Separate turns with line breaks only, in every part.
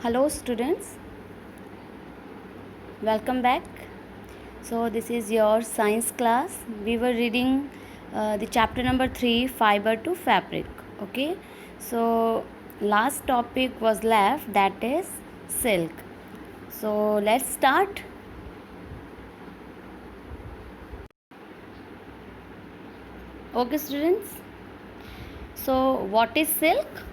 Hello students, welcome back. So this is your science class. We were reading the chapter number 3, fiber to fabric. Okay, so last topic was left, that is silk. So let's start. Okay students, so what is silk?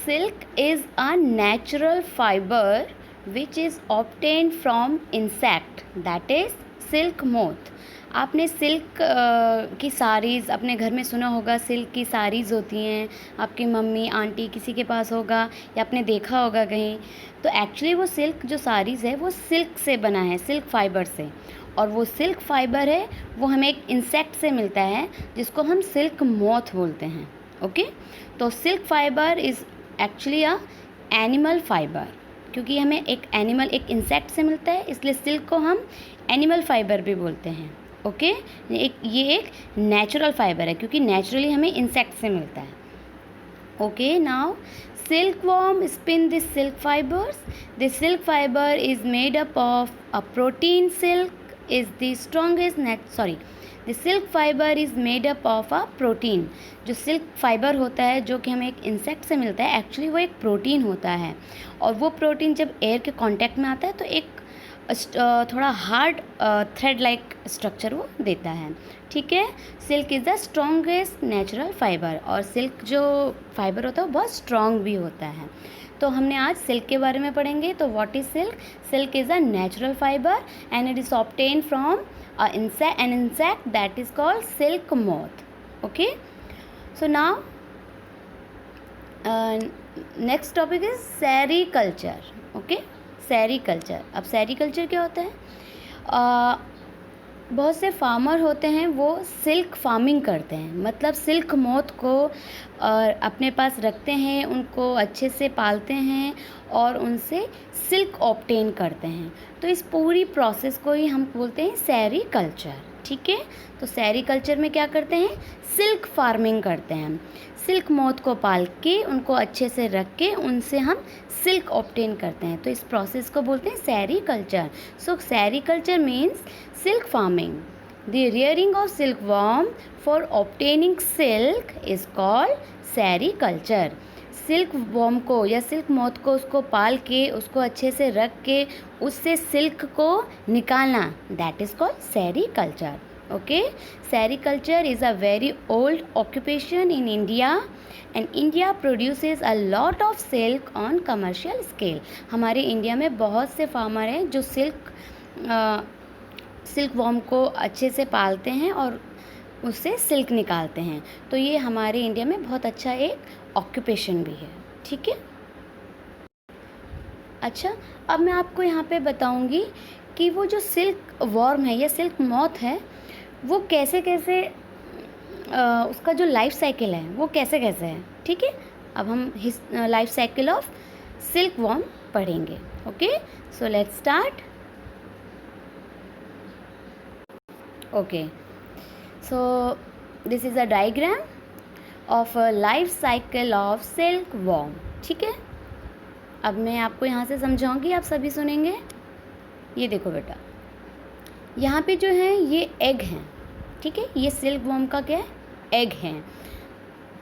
Silk is a natural fiber which is obtained from insect, that is silk moth. आपने silk की साड़ीज़ अपने घर में सुना होगा, silk की साड़ीज़ होती हैं, आपकी मम्मी आंटी किसी के पास होगा या आपने देखा होगा कहीं. तो एक्चुअली वो सिल्क जो साड़ीज़ है वो सिल्क से बना है, सिल्क फाइबर से. और वो सिल्क फाइबर है वो हमें एक इंसेक्ट से मिलता है जिसको हम सिल्क मोथ बोलते हैं. ओके, तो silk fibre is actually a animal fibre, क्योंकि हमें एक एनिमल एक इंसेक्ट से मिलता है, इसलिए सिल्क को हम एनिमल फाइबर भी बोलते हैं. ओके, ये एक नेचुरल फाइबर है क्योंकि नेचुरली हमें इंसेक्ट से मिलता है. Okay, now silkworm spin the silk fibers. The silk fiber is made up of a protein. Silk is the strongest the silk fiber is made up of a protein. जो silk fibre होता है जो कि हमें एक insect से मिलता है, एक्चुअली वो एक प्रोटीन होता है. और वो प्रोटीन जब एयर के कांटेक्ट में आता है तो एक थोड़ा हार्ड थ्रेड लाइक स्ट्रक्चर वो देता है. ठीक है, silk is the strongest natural fibre. और सिल्क जो फाइबर होता है वो बहुत स्ट्रॉन्ग भी होता है. तो हमने आज सिल्क के बारे में पढ़ेंगे. तो what is silk? Silk is a natural fibre and it is obtain from an insect that is called silk moth. Okay, so now next topic is sericulture. Okay, sericulture. अब सेरीकल्चर क्या होता है? बहुत से फार्मर होते हैं वो silk farming करते हैं, मतलब सिल्क मोथ को अपने पास रखते हैं, उनको अच्छे से पालते हैं और उनसे सिल्क ऑब्टेन करते हैं. तो इस पूरी प्रोसेस को ही हम बोलते हैं सेरीकल्चर. ठीक है, तो सेरीकल्चर में क्या करते हैं? सिल्क फार्मिंग करते हैं. सिल्क मोथ को पाल के उनको अच्छे से रख के उनसे हम सिल्क ऑब्टेन करते हैं. तो इस प्रोसेस को बोलते हैं sericulture. So sericulture means silk farming. The rearing of silk worm for obtaining silk is called sericulture. Silk worm को या सिल्क मोथ को उसको पाल के उसको अच्छे से रख के उससे सिल्क को निकालना, that is called sericulture. Okay, sericulture is a very old occupation in India and India produces a lot of silk on commercial scale. हमारे इंडिया में बहुत से फार्मर हैं जो सिल्क वॉर्म को अच्छे से पालते हैं और उससे सिल्क निकालते हैं. तो ये हमारे इंडिया में बहुत अच्छा एक ऑक्यूपेशन भी है. ठीक है, अच्छा, अब मैं आपको यहाँ पे बताऊँगी कि वो जो सिल्क वॉर्म है या सिल्क मॉथ है वो कैसे कैसे उसका जो लाइफ साइकिल है वो कैसे कैसे है. ठीक है, अब हम life cycle of silkworm पढ़ेंगे. Okay, so let's start. Okay, so this is a diagram of a life cycle of silkworm. ठीक है, अब मैं आपको यहाँ से समझाऊंगी, आप सभी सुनेंगे. ये देखो बेटा, यहाँ पे जो है ये एग हैं. ठीक है, ये सिल्क वॉर्म का क्या है? एग हैं.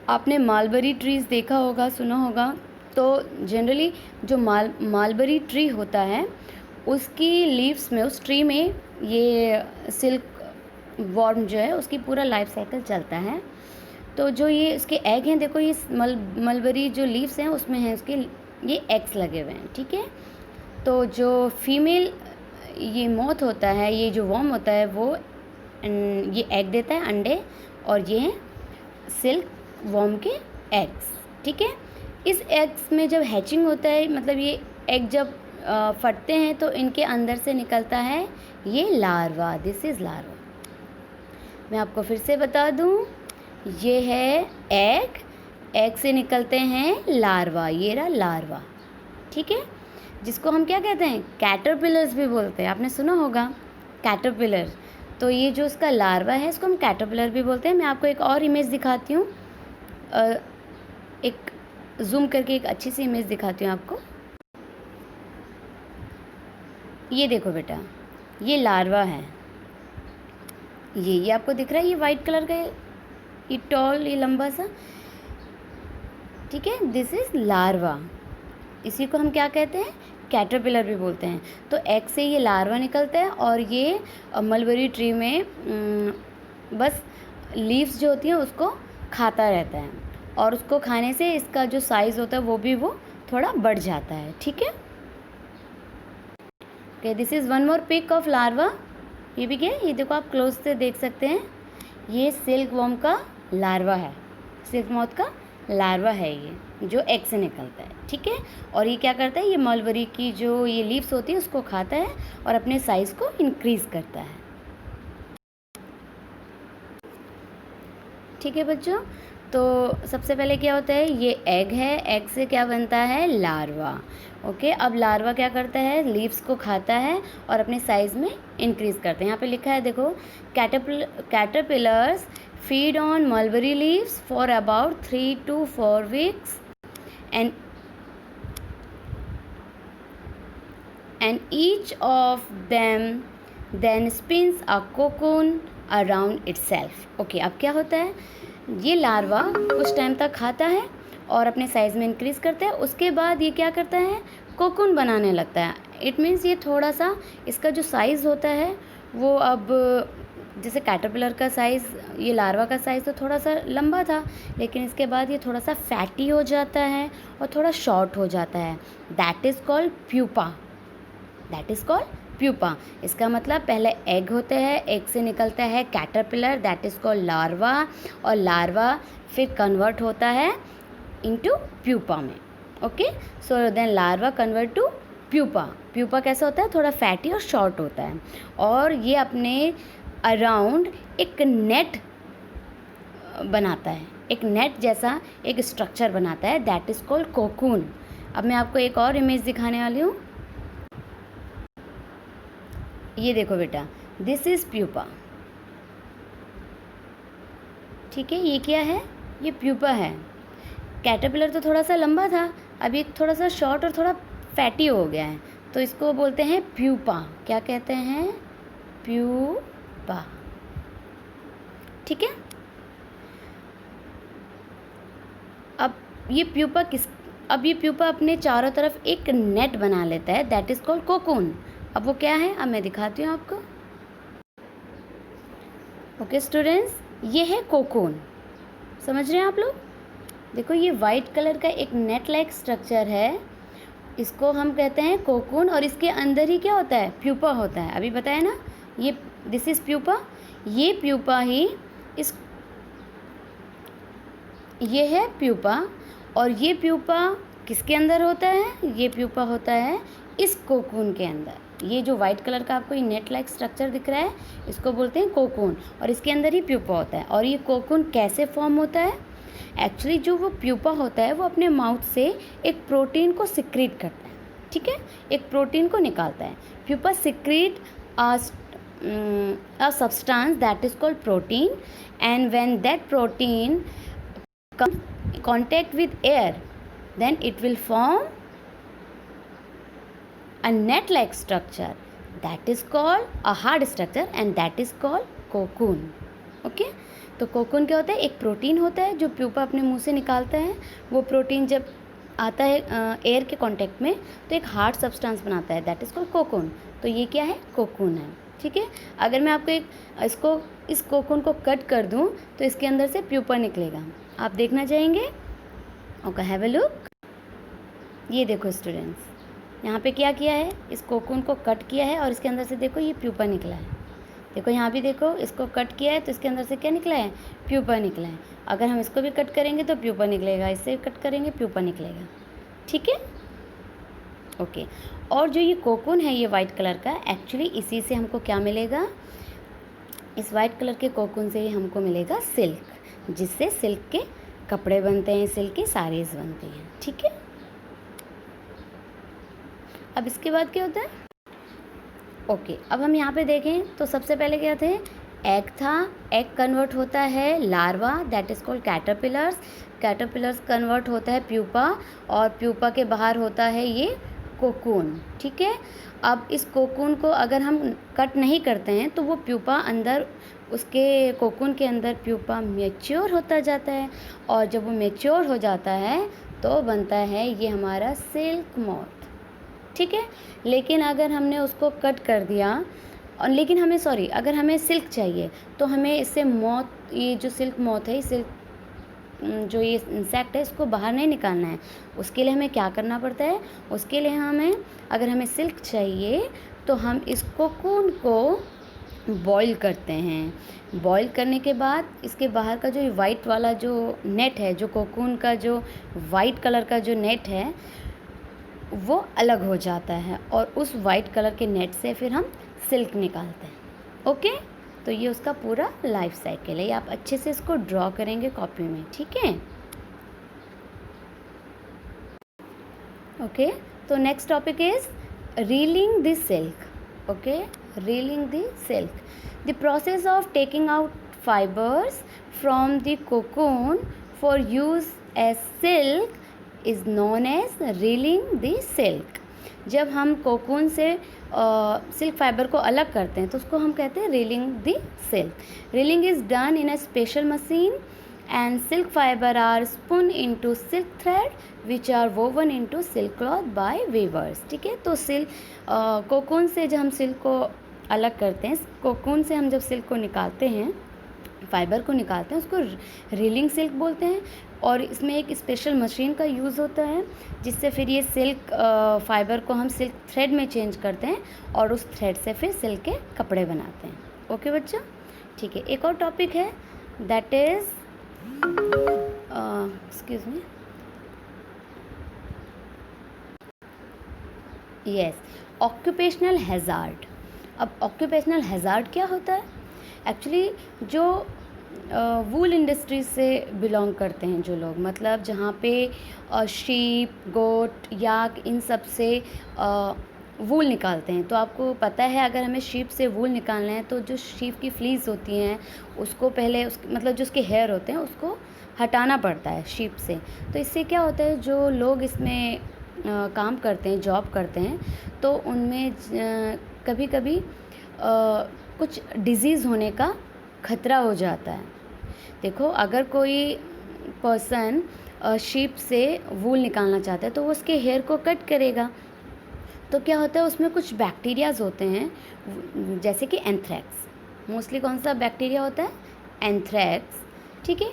आपने मालबरी ट्रीज़ देखा होगा, सुना होगा. तो जनरली जो मालबरी ट्री होता है उसकी लीव्स में, उस ट्री में ये सिल्क वॉर्म जो है उसकी पूरा लाइफ साइकिल चलता है. तो जो ये इसके एग हैं, देखो ये मलबरी जो लीव्स हैं उसमें हैं उसके ये एग्स लगे हुए हैं. ठीक है, तो जो फीमेल ये मोथ होता है, ये जो वॉर्म होता है वो ये एग देता है, अंडे, और ये हैं सिल्क वॉर्म के एग्स. ठीक है, इस एग्स में जब हैचिंग होता है, मतलब ये एग जब फटते हैं तो इनके अंदर से निकलता है ये लार्वा. This is larva. मैं आपको फिर से बता दूं, ये है एग, एग से निकलते हैं लार्वा. ये रहा लार्वा. ठीक है, जिसको हम क्या कहते हैं? कैटरपिलर्स भी बोलते हैं. आपने सुना होगा कैटरपिलर. तो ये जो इसका लार्वा है इसको हम कैटरपिलर भी बोलते हैं. मैं आपको एक और इमेज दिखाती हूँ, एक जूम करके एक अच्छी सी इमेज दिखाती हूँ आपको. ये देखो बेटा, ये लार्वा है, ये आपको दिख रहा है, ये वाइट कलर का, ये टॉल, ये लंबा सा, ठीक है, दिस इज़ लार्वा। इसी को हम क्या कहते हैं, कैटरपिलर भी बोलते हैं। तो एग से ये लार्वा निकलता है और ये मलबेरी ट्री में बस लीव्स जो होती हैं उसको खाता रहता है, और उसको खाने से इसका जो साइज़ होता है वो थोड़ा बढ़ जाता है, ठीक है। Okay, this is one more pic of larva. ये भी क्या है, ये देखो आप क्लोज से देख सकते हैं, ये सिल्क वॉर्म का लार्वा है, सिल्क मॉथ का लार्वा है ये, जो एग से निकलता है, ठीक है। और ये क्या करता है, ये मलबेरी की जो ये लीव्स होती है उसको खाता है और अपने साइज़ को इंक्रीज़ करता है, ठीक है बच्चों। तो सबसे पहले क्या होता है, ये एग है, एग से क्या बनता है, लार्वा। ओके, अब लार्वा क्या करता है, लीव्स को खाता है और अपने साइज़ में इंक्रीज़ करते हैं। यहाँ पे लिखा है देखो, caterpillars feed on mulberry leaves for about 3 to 4 weeks and each of them then spins a cocoon around itself. Okay, अब क्या होता है, ये लार्वा कुछ टाइम तक खाता है और अपने साइज़ में इंक्रीज़ करता है, उसके बाद ये क्या करता है, कोकून बनाने लगता है। इट मीन्स ये थोड़ा सा, इसका जो साइज़ होता है वो अब जैसे कैटरपिलर का साइज़, ये लार्वा का साइज़ तो थोड़ा सा लंबा था, लेकिन इसके बाद ये थोड़ा सा फैटी हो जाता है और थोड़ा शॉर्ट हो जाता है। That is called pupa, that is called pupa. इसका मतलब पहले एग होते हैं, एग से निकलता है caterpillar, that is called larva, और लार्वा फिर कन्वर्ट होता है इनटू प्यूपा में। Okay, so then larva convert to pupa. Pupa कैसा होता है, थोड़ा फैटी और शॉर्ट होता है, और ये अपने अराउंड एक नेट बनाता है, एक नेट जैसा एक स्ट्रक्चर बनाता है, दैट इज़ कॉल्ड कोकून। अब मैं आपको एक और इमेज दिखाने वाली हूँ, ये देखो बेटा, दिस इज़ प्यूपा, ठीक है। ये क्या है, ये प्यूपा है। कैटरपिलर तो थोड़ा सा लंबा था, अभी थोड़ा सा शॉर्ट और थोड़ा फैटी हो गया है, तो इसको बोलते हैं प्यूपा। क्या कहते हैं, प्यूपा, ठीक है। अब ये प्यूपा अपने चारों तरफ एक नेट बना लेता है, दैट इज़ कॉल्ड कोकून। अब वो क्या है, अब मैं दिखाती हूँ आपको। ओके स्टूडेंट्स, ये है कोकून, समझ रहे हैं आप लोग। देखो, ये वाइट कलर का एक नेट लाइक स्ट्रक्चर है, इसको हम कहते हैं कोकून, और इसके अंदर ही क्या होता है, प्यूपा होता है। अभी बताया ना, ये दिस इज़ प्यूपा, ये प्यूपा ही ये है प्यूपा, और ये प्यूपा किसके अंदर होता है, ये प्यूपा होता है इस कोकून के अंदर। ये जो वाइट कलर का आपको ये नेट लाइक स्ट्रक्चर दिख रहा है, इसको बोलते हैं कोकून, और इसके अंदर ही प्यूपा होता है। और ये कोकून कैसे फॉर्म होता है, एक्चुअली जो वो प्यूपा होता है वो अपने माउथ से एक प्रोटीन को सिक्रीट करता है, ठीक है, एक प्रोटीन को निकालता है। Pupa secrete a substance that is called protein, and when that protein comes in contact with air, then it will form a net like structure, that is called a hard structure, and that is called cocoon. Okay, तो cocoon क्या होता है, एक protein होता है जो pupa अपने मुंह से निकालता है। वो प्रोटीन जब आता है एयर के कांटेक्ट में तो एक हार्ड सब्सटेंस बनाता है, दैट इज़ कॉल्ड कोकून। तो ये क्या है, कोकून है, ठीक है। अगर मैं आपको इस कोकून को कट कर दूं तो इसके अंदर से प्यूपा निकलेगा, आप देखना चाहेंगे। Okay, have a look. ये देखो स्टूडेंट्स, यहाँ पे क्या किया है, इस कोकून को कट किया है और इसके अंदर से देखो ये प्यूपा निकला है। देखो यहाँ भी देखो, इसको कट किया है तो इसके अंदर से क्या निकला है, प्यूपा निकला है। अगर हम इसको भी कट करेंगे तो प्यूपा निकलेगा, इससे भी कट करेंगे प्यूपा निकलेगा, ठीक है। ओके, और जो ये कोकून है ये वाइट कलर का, एक्चुअली इसी से हमको क्या मिलेगा, इस वाइट कलर के कोकून से ही हमको मिलेगा सिल्क, जिससे सिल्क के कपड़े बनते हैं, सिल्क की साड़ीज़ बनती हैं, ठीक है। अब इसके बाद क्या होता है, ओके, अब हम यहाँ पे देखें तो सबसे पहले क्या थे, एग था, एग कन्वर्ट होता है larva, that is called caterpillars. Caterpillars convert होता है प्यूपा, और प्यूपा के बाहर होता है ये कोकून, ठीक है। अब इस कोकून को अगर हम कट नहीं करते हैं तो वो प्यूपा अंदर, उसके कोकून के अंदर प्यूपा मैच्योर होता जाता है, और जब वो मैच्योर हो जाता है तो बनता है ये हमारा सिल्क मॉथ, ठीक है। लेकिन अगर हमने उसको कट कर दिया, और लेकिन हमें अगर हमें सिल्क चाहिए तो हमें इससे मॉथ, ये जो सिल्क मॉथ है, सिल्क जो ये इंसेक्ट है, इसको बाहर नहीं निकालना है। उसके लिए हमें क्या करना पड़ता है, उसके लिए अगर हमें सिल्क चाहिए तो हम इस कोकून को बॉईल करते हैं। बॉईल करने के बाद इसके बाहर का जो वाइट वाला जो नेट है, जो कोकून का जो वाइट कलर का जो नेट है, वो अलग हो जाता है, और उस वाइट कलर के नेट से फिर हम सिल्क निकालते हैं। ओके, तो ये उसका पूरा लाइफ साइकिल है। आप अच्छे से इसको ड्रॉ करेंगे कॉपी में, ठीक है। ओके, तो next topic is reeling the silk. Okay, reeling the silk, the process of taking out fibres from the cocoon for use as silk is known as reeling the silk. जब हम cocoon से silk fibre को अलग करते हैं तो उसको हम कहते हैं reeling the silk. Reeling is done in a special machine and silk fibre are spun into silk thread which are woven into silk cloth by weavers, ठीक है। तो कोकून से जब हम सिल्क को अलग करते हैं, कोकून से हम जब सिल्क को निकालते हैं, फाइबर को निकालते हैं, उसको रीलिंग सिल्क बोलते हैं। और इसमें एक स्पेशल मशीन का यूज़ होता है जिससे फिर ये सिल्क फाइबर को हम सिल्क थ्रेड में चेंज करते हैं, और उस थ्रेड से फिर सिल्क के कपड़े बनाते हैं। ओके बच्चा, ठीक है। एक और टॉपिक है, that is excuse me, yes, occupational hazard. अब ऑक्यूपेशनल हैज़ार्ड क्या होता है? एक्चुअली जो वूल इंडस्ट्री से बिलोंग करते हैं जो लोग, मतलब जहाँ पे शीप, गोट, याक, इन सब से वूल निकालते हैं। तो आपको पता है अगर हमें शीप से वूल निकालना है तो जो शीप की फ्लीस होती हैं उसको पहले मतलब जो उसके हेयर होते हैं उसको हटाना पड़ता है शीप से। तो इससे क्या होता है, जो लोग इसमें काम करते हैं, जॉब करते हैं, तो उनमें कभी कभी कुछ डिज़ीज़ होने का खतरा हो जाता है। देखो, अगर कोई पर्सन शीप से वूल निकालना चाहता है तो वो उसके हेयर को कट करेगा, तो क्या होता है उसमें कुछ बैक्टीरियाज होते हैं, जैसे कि एंथ्रैक्स। मोस्टली कौन सा बैक्टीरिया होता है? एंथ्रैक्स, ठीक है।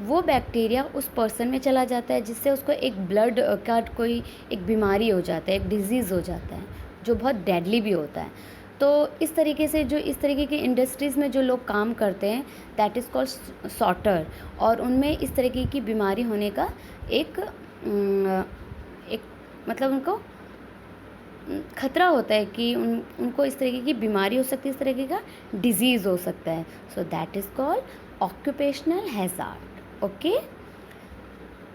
वो बैक्टीरिया उस पर्सन में चला जाता है जिससे उसको एक ब्लड का कोई एक बीमारी हो जाता है, एक डिजीज़ हो जाता है जो बहुत डेडली भी होता है। तो इस तरीके से जो इस तरीके की इंडस्ट्रीज़ में जो लोग काम करते हैं, दैट इज़ कॉल्ड सॉर्टर, और उनमें इस तरीके की बीमारी होने का एक मतलब उनको खतरा होता है कि उनको इस तरीके की बीमारी हो सकती है, इस तरीके का डिजीज़ हो सकता है। So that is called occupational hazard. Okay,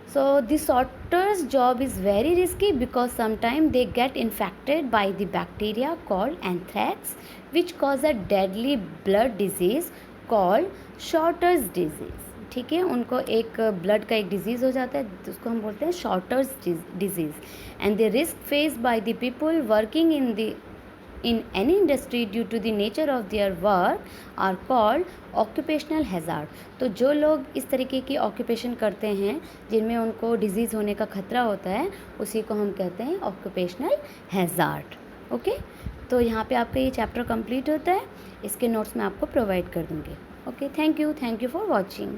so the sorter's job is very risky because sometimes they get infected by the bacteria called anthrax, which cause a deadly blood disease called sorter's disease, ठीक है। उनको एक blood का एक disease हो जाता है, उसको हम बोलते हैं शॉर्टर्स डिजीज़, and the risk face by the people working in any industry due to the nature of their work are called occupational hazard। तो जो लोग इस तरीके की ऑक्यूपेशन करते हैं जिनमें उनको डिजीज़ होने का खतरा होता है, उसी को हम कहते हैं ऑक्यूपेशनल हैज़ार्ड। ओके, तो यहाँ पे आपका ये चैप्टर कंप्लीट होता है। इसके नोट्स मैं आपको प्रोवाइड कर दूँगी। Okay, thank you for watching.